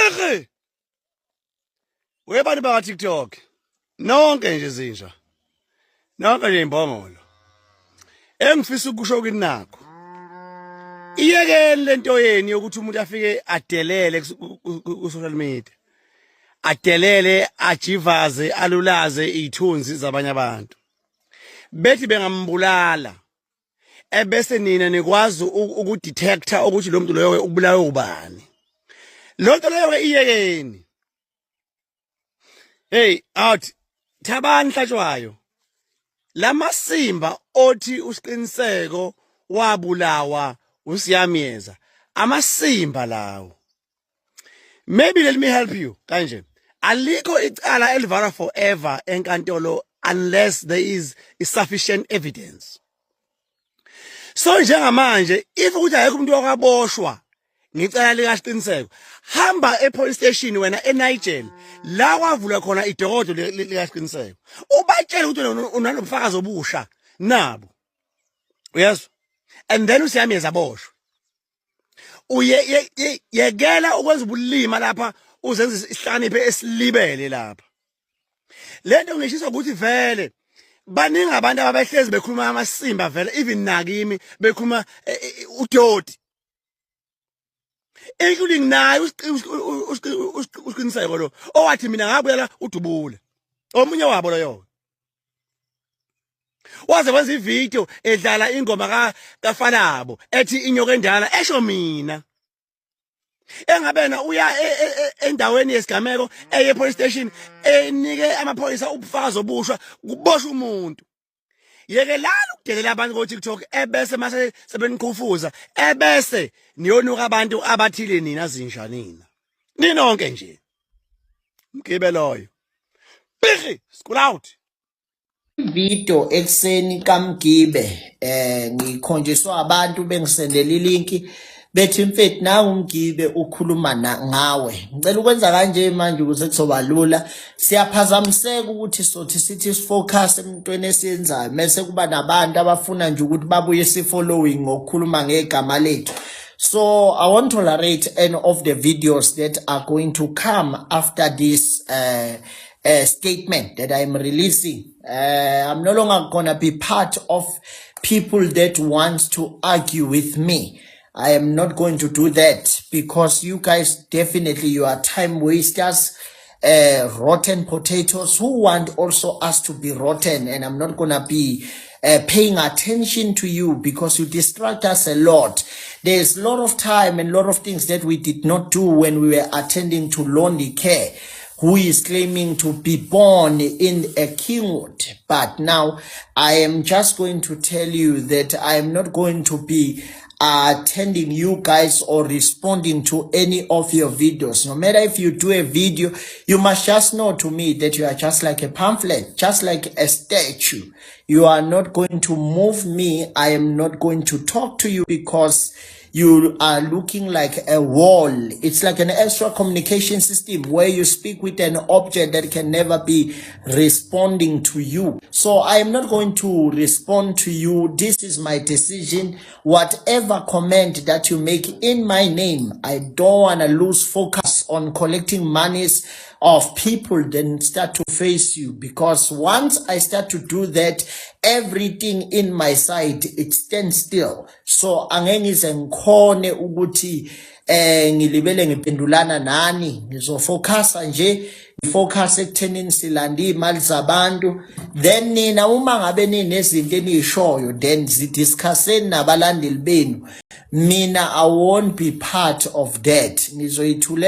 Beke webantu baka TikTok nonke nje zinja nonke nje imbongolo engifisa ukusho kini nakho iyekeni lento yeni yokuthi umuntu afike adelele ku social media adelele ajivaze alulaze izithunzi zabanye abantu bethi bengambulala ebese nina nikwazi ukudetector ukuthi lo muntu loyo ubulawe ubani lonto leyo iyekeni hey out thabani hlatshwayo lamasimba othi usiqiniseko wabulawa usiyamiyeza amasimba lawo maybe let me help you kanje alikho icala elivala forever enkantolo unless there is sufficient evidence so njengamanje if ukuthi ayekho umuntu okaboshwa ngicala likasiqiniseko hamba epolice station wena eNiger la kwavula khona idokodo likasiqiniseko ubatshele ukuthi unalobufakazi obusha nabo yes and then usiyameza boshwe yekela ukwenza ubulima lapha uzenza isihlakaniphe esilibele lapha lento ngisho ukuthi vele baningi abantu ababehlezi bekhuluma amasimba vele even nakimi bekhuluma udoti including naye usiqiniseko lo owathi mina ngabuyela udubule omunye wabo loyo waze wenza ivideo edlala ingoma kaFalabo ethi inyoka endala esho mina engabena uya endaweni yesigameko eye police station enike amaphoyisa ubufakazi obushwa kuboshwa umuntu yekelala ukudelela abantu ku TikTok ebese mase sebeniqhufuza ebese niyonuka abantu abathile nina zinja ninonke nje mgibe loyo biggie school out video ekseni kaMgibe ngikhonjiswa abantu bengisendela ilinki bethi mfethu nangu uMgibe ukhuluma ngawe ngicela ukwenza kanje manje ukuze kuzoba lula siyaphazamiseka ukuthi sothi sithi sifocus emntweni esiyenzayo mase kuba nabantu abafuna nje ukuthi babuye sifollowing ngokukhuluma ngegama lethu. So I won't tolerate any of the videos that are going to come after this statement that I'm releasing. I'm no longer gonna be part of people that wants to argue with me. I am not going to do that because you guys definitely you are time wasters, rotten potatoes who want also us to be rotten, and I'm not gonna be paying attention to you because you distract us a lot. There's a lot of time and a lot of things that we did not do when we were attending to Lonely Care, who is claiming to be born in a kingwood. But now I am just going to tell you that I am not going to be attending you guys or responding to any of your videos. No matter if you do a video, you must just know to me that you are just like a pamphlet, just like a statue. You are not going to move me. I am not going to talk to you because you are looking like a wall. It's like an extra communication system where you speak with an object that can never be responding to you. So I am not going to respond to you. This is my decision. Whatever comment that you make in my name, I don't want to lose focus on collecting monies of people then start to face you, because once I start to do that, everything in my side it stands still. So angengize ngikhone ukuthi ngilibele ngiphendulana nani, ngizofocusa nje ngifocus ekuthenini silanda imali zabantu, then nina uma ngabe ninezinto enizishoyo then zidiscusseni nabalandeli benu. Mina I won't be part of that. Ngizoyithulela